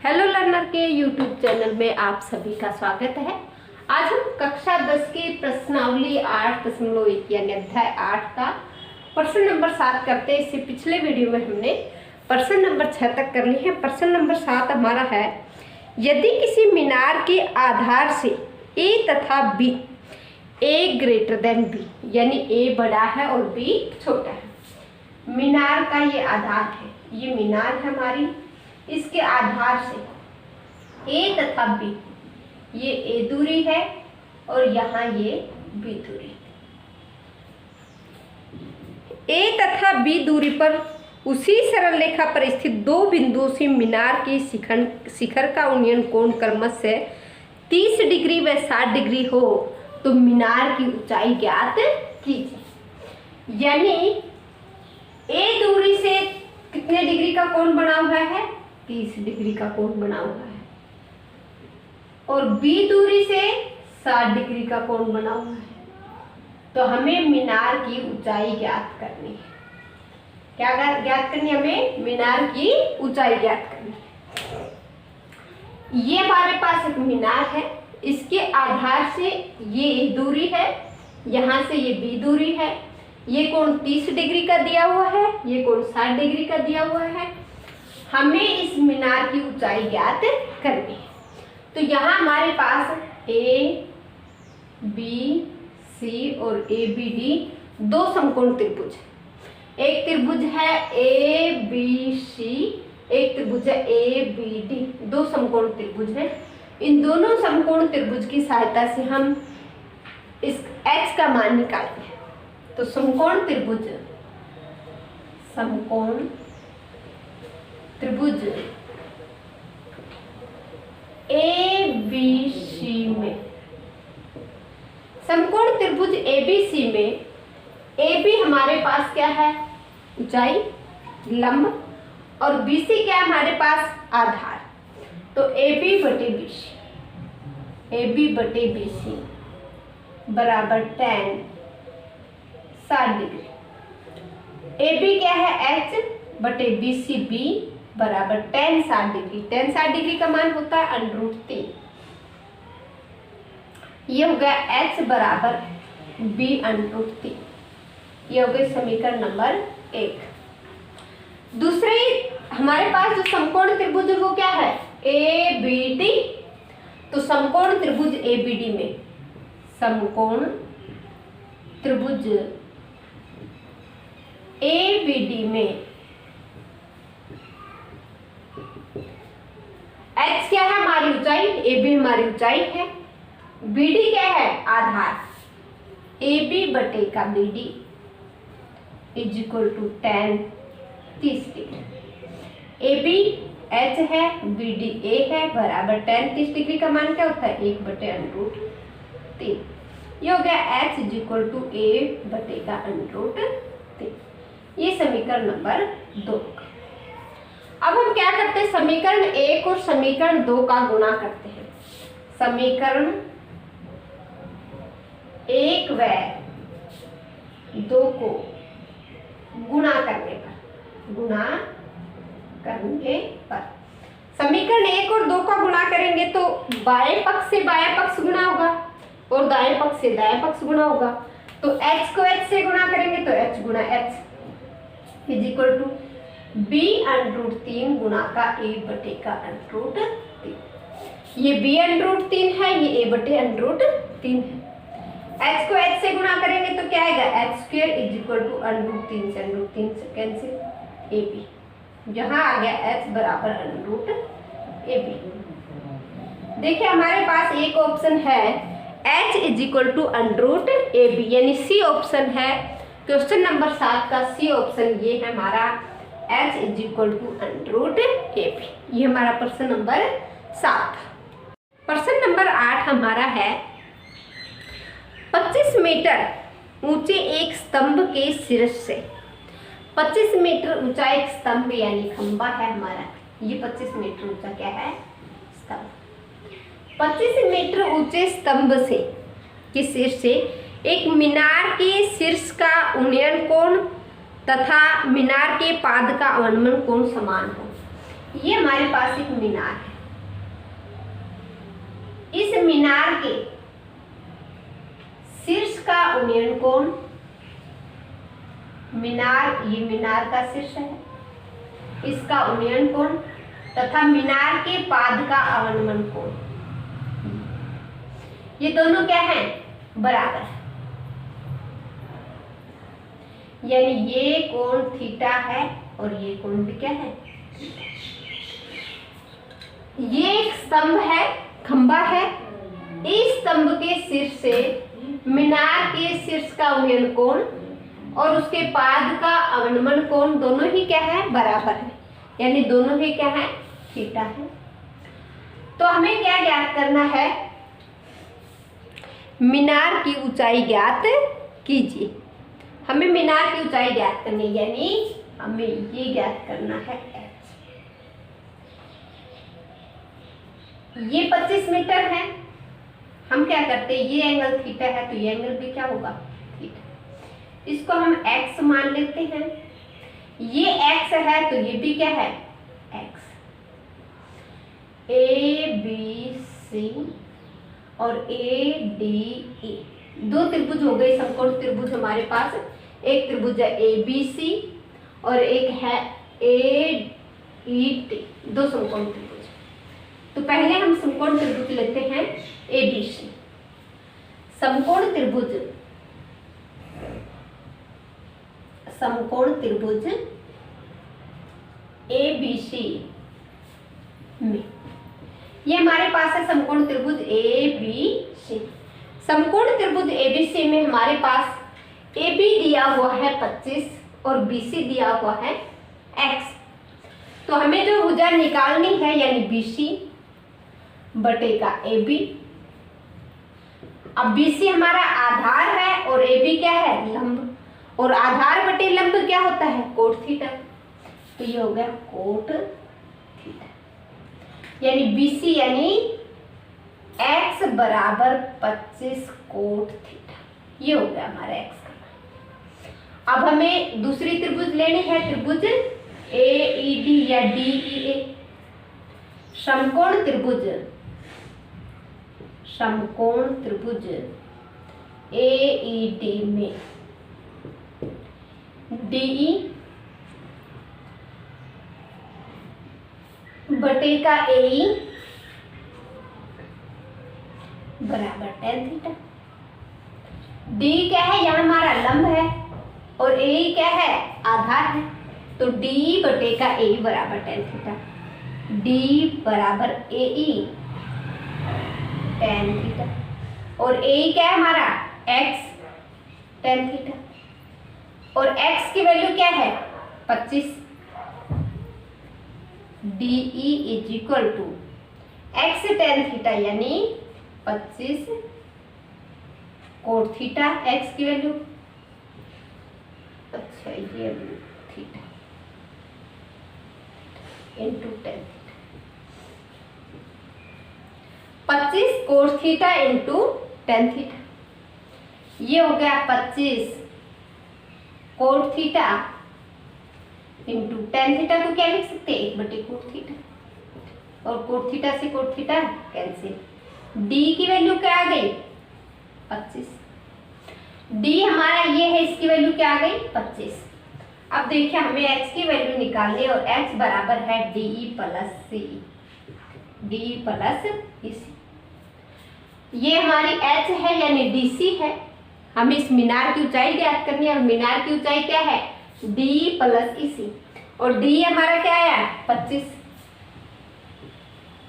Hello learner के YouTube channel में आप सभी का स्वागत है। आज हम कक्षा 10 की प्रश्नावली 8.1 यानी अध्याय 8 का प्रश्न नंबर 7 करते हैं। इससे पिछले वीडियो में हमने प्रश्न नंबर 6 तक कर ली है। प्रश्न नंबर 7 हमारा है, यदि किसी मीनार के आधार से ए तथा बी ए ग्रेटर देन बी, यानी ए बड़ा है और बी छोटा है। मीनार का ये आधार है, ये मीनार है हमारी, इसके आधार से ए तथा बी, ये ए दूरी है और यहाँ ये बी दूरी है। ए तथा बी दूरी पर उसी सरल रेखा पर स्थित दो बिंदुओं से मीनार के शिखर का उन्नयन कोण क्रमशः 30 डिग्री व 60 डिग्री हो तो मीनार की ऊंचाई ज्ञात कीजिए। यानी ए दूरी से कितने डिग्री का कोण बना हुआ है? 30 डिग्री का कोण बना हुआ है और बी दूरी से 60 डिग्री का कोण बना हुआ है। तो हमें मीनार की ऊंचाई ज्ञात करनी है। क्या ज्ञात करनी है? हमें मीनार की ऊंचाई ज्ञात करनी है। ये हमारे पास एक मीनार है, इसके आधार से ये ए दूरी है, यहाँ से ये बी दूरी है। ये कोण 30 डिग्री का दिया हुआ है, ये कोण 60 डिग्री का दिया हुआ है। हमें इस मीनार की ऊंचाई ज्ञात करनी है। तो यहाँ हमारे पास ए बी सी और ए बी डी दो समकोण त्रिभुज है। एक त्रिभुज है ए बी सी, एक त्रिभुज है ए बी डी, दो समकोण त्रिभुज है। इन दोनों समकोण त्रिभुज की सहायता से हम इस h का मान निकालते हैं। तो समकोण त्रिभुज ए बी सी में, समकोण त्रिभुज ए बी सी में ए बी हमारे पास क्या है? ऊंचाई, लंब, और बी सी क्या है हमारे पास? आधार। तो ए बी बटे बी सी बराबर tan 60 डिग्री। ए बी क्या है? h बटे बी सी बी बराबर tan 60 डिग्री। tan 60 डिग्री का मान होता है √3। ये हो गया h बराबर b √3। ये हो गई समीकरण नंबर 1। दूसरे हमारे पास जो समकोण त्रिभुज है वो क्या है? A B D. तो समकोण त्रिभुज ए बी डी में, समकोण त्रिभुज ए बी डी में h क्या है? हमारी ऊंचाई, ए बी हमारी ऊंचाई है, बी डी क्या है? आधार। ए बी बटे का B D is equal to tan 30 degree. A B h है, बी डी ए है, बराबर tan 30 डिग्री का मान क्या होता है? 1 बटे √3। ये हो गया h इज इक्वल टू ए बटे का √3। ये समीकरण नंबर 2। अब हम क्या करते हैं? समीकरण 1 और समीकरण 2 का गुणा करते हैं। समीकरण 1 व 2 को गुणा करने पर समीकरण 1 और 2 का गुणा करेंगे तो बाएं पक्ष से बायां पक्ष गुणा होगा और दाएं पक्ष से दाएं पक्ष गुणा होगा। तो h को h से गुणा करेंगे तो h गुणा h is equal to b √3 गुणा का a बटे का √3। ये b √3 है, ये a बटे √3 है। h को h से गुणा करेंगे तो क्या आएगा? h² इज इक्वल टू √3 से √3 से कैंसिल ab। यहाँ आ गया h बराबर √ab। देखिए हमारे पास एक ऑप्शन है h is equal to √ab, यानी सी ऑप्शन है। क्वेश्चन नंबर 7 का सी ऑप्शन ये है हमारा, h is equal to √ab। ये हमारा प्रश्न नंबर 7। प्रश्न नंबर 8 हमारा है, 25 मीटर ऊंचे एक स्तंभ के शीर्ष से, 25 मीटर ऊंचा एक स्तंभ यानी खंबा है हमारा। ये 25 मीटर ऊंचा क्या है? स्तंभ। 25 मीटर ऊंचे स्तंभ से के शीर्ष से एक मीनार के शीर्ष का उन्नयन कोण तथा मीनार के पाद का अवनमन कोण समान हो। ये हमारे पास एक मीनार है, उन्नयन कोण, मीनार, ये मीनार का शीर्ष है, इसका उन्नयन कोण तथा मीनार के पाद का अवनमन कोण, ये दोनों क्या है, बराबर है। यानी ये कोण थीटा है और ये कोण भी क्या है। ये एक स्तंभ है, खंबा है, इस स्तंभ के शीर्ष से मीनार के शीर्ष का उन्नयन कोण और उसके पाद का अवनमन कोण दोनों ही क्या है, बराबर है। यानी दोनों ही क्या है, थीटा है। तो हमें क्या ज्ञात करना है, मीनार की ऊंचाई ज्ञात कीजिए। हमें मीनार की ऊंचाई ज्ञात करनी है, यानी हमें ये ज्ञात करना है h। ये 25 मीटर है। हम क्या करते हैं, ये एंगल थीटा है तो ये एंगल भी क्या होगा, थीटा। इसको हम x मान लेते हैं। ये x है तो ये भी क्या है, x। A B C और A D E दो त्रिभुज हो गए, समकोण त्रिभुज हमारे पास। एक त्रिभुज है ABC और एक है AET, दो समकोण त्रिभुज। तो पहले हम समकोण त्रिभुज लेते हैं ABC। समकोण त्रिभुज, समकोण त्रिभुज ABC में, ये हमारे पास है समकोण त्रिभुज ABC। समकोण त्रिभुज ABC में हमारे पास AB दिया हुआ है 25 और BC दिया हुआ है x। तो हमें जो भुजा निकालनी है, यानी BC बटे का AB। अब BC हमारा आधार है और AB क्या है, लंब, और आधार बटे लंब क्या होता है, कोट थीटा। तो ये हो गया कोट थीटा। यानी BC यानी x बराबर 25 कोट थीटा, ये हो गया हमारा x का। अब हमें दूसरी त्रिभुज लेनी है, त्रिभुज AED या DEA। समकोण त्रिभुज, समकोण त्रिभुज AED में DE बटे का AE बराबर tan थीटा। D क्या है, यहाँ हमारा लंब है और AE क्या है, आधार है। तो D बटे का AE बराबर tan थीटा। D बराबर AE tan थीटा और AE क्या है हमारा, x tan थीटा। और x की वैल्यू क्या है, 25। DE is equal to x tan theta यानी 25 कोट थीटा, x की वैल्यू, अच्छा ये theta into tan theta, 25 cot theta into tan theta. ये हो गया 25 cot theta into tan theta को क्या लिख सकते हैं, 1 बटे कोट थीटा, और कोट थीटा से कोट थीटा कैंसिल। D की वैल्यू क्या आ गई, 25। D हमारा ये है, इसकी वैल्यू क्या आ गई, 25। अब देखिए हमें h की वैल्यू निकालनी है और h बराबर है DE plus CE, DE plus EC। ये हमारी h है यानी DC है। हमें इस मीनार की ऊंचाई ज्ञात करनी है और मीनार की ऊंचाई क्या है, DE प्लस EC, और D हमारा क्या आया, 25,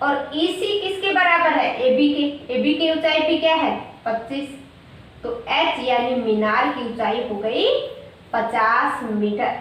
और EC किसके बराबर है, AB के। AB की ऊंचाई भी क्या है, 25। तो H यानी मीनार की ऊंचाई हो गई 50 मीटर।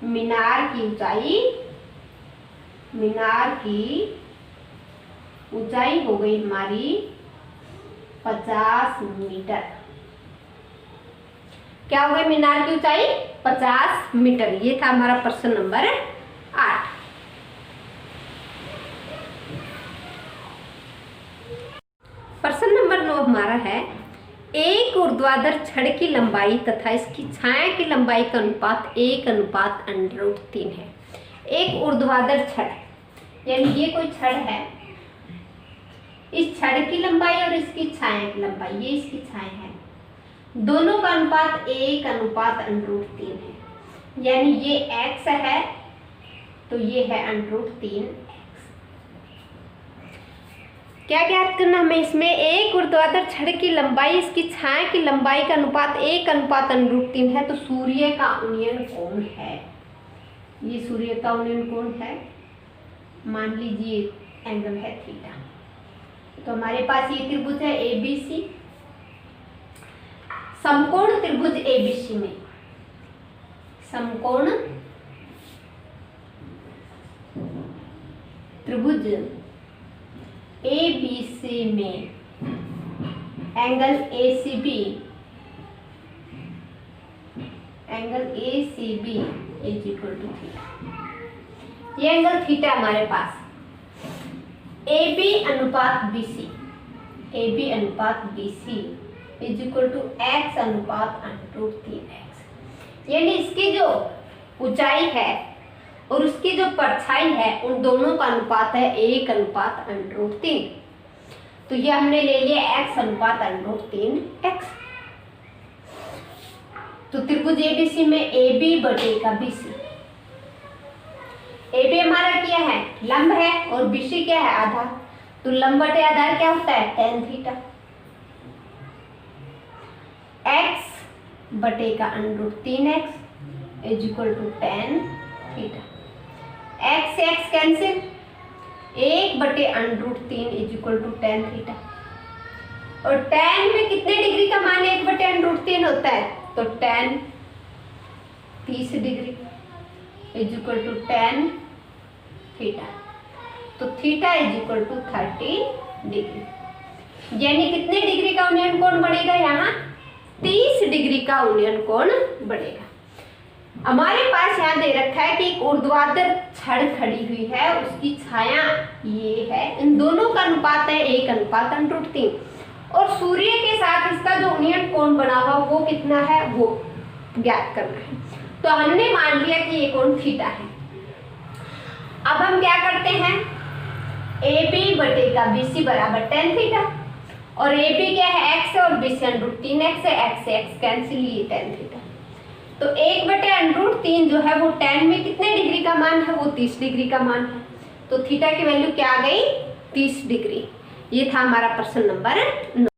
मीनार की ऊंचाई, मीनार की ऊंचाई हो गई हमारी 50 मीटर। क्या हो गई मीनार की ऊंचाई, 50 मीटर। ये था हमारा प्रश्न नंबर 8। प्रश्न नंबर 9 हमारा है, एक ऊर्ध्वाधर छड़ की लंबाई तथा इसकी छाया की लंबाई का अनुपात 1:√3 है। एक ऊर्ध्वाधर छड़ यानी ये कोई छड़ है, इस छड़ की लंबाई और इसकी छाया की लंबाई, ये इसकी छाया है, दोनों का अनुपात 1:3 है, यानी ये x है तो ये है √3। क्या ज्ञात करना हमें इसमें, एक ऊर्ध्वाधर छड़ की लंबाई इसकी छाया की लंबाई का अनुपात 1:3 है, तो सूर्य का उन्नयन कोण है, ये सूर्य का उन्नयन कोण है, मान लीजिए एंगल है थीटा। तो हमारे पास ये त्रिभुज है ABC, समकोण त्रिभुज ABC में, समकोण त्रिभुज ABC में angle ACB is equal to theta. ये एंगल थीटा हमारे पास AB अनुपात BC is equal to x अनुपात √3x, यानी इसकी जो ऊंचाई है और उसकी जो परछाई है उन दोनों का अनुपात है 1:3। तो ये हमने ले लिया x अनुपात √3x। तो त्रिभुज ABC में AB बटेगा BC, AB हमारा क्या है, लंब है, और BC क्या है, आधार। तो लंब बटे आधार क्या होता है, tan थीटा। x बटेगा √3x is equal to tan theta. x से x cancel, 1/√3 is equal to tan theta. और tan में कितने डिग्री का मान 1/√3 होता है, तो tan 30 degree is equal to tan theta. तो theta is equal to 30 degree, यानी कितने डिग्री का उन्नयन कोण बढ़ेगा, यहाँ 30 डिग्री का उन्नयन कोण बढ़ेगा। हमारे पास यहाँ दे रखा है कि एक ऊर्ध्वाधर छड़ खड़ी हुई है, उसकी छाया ये है, इन दोनों का अनुपात है 1:3, और सूर्य के साथ इसका जो उन्नयन कोण बना हुआ वो कितना है, वो ज्ञात करना है। तो हमने मान लिया कि ये कोण थीटा है। अब हम क्या करते हैं, AB बटेगा BC बराबर tan थीटा, और AB क्या है, x है, और BC √3x है, x से x कैंसिल, ये tan थीटा। तो 1/√3 जो है वो tan में कितने डिग्री का मान है, वो 30 डिग्री का मान है। तो थीटा की वैल्यू क्या आ गई, 30 डिग्री। ये था हमारा प्रश्न नंबर 9।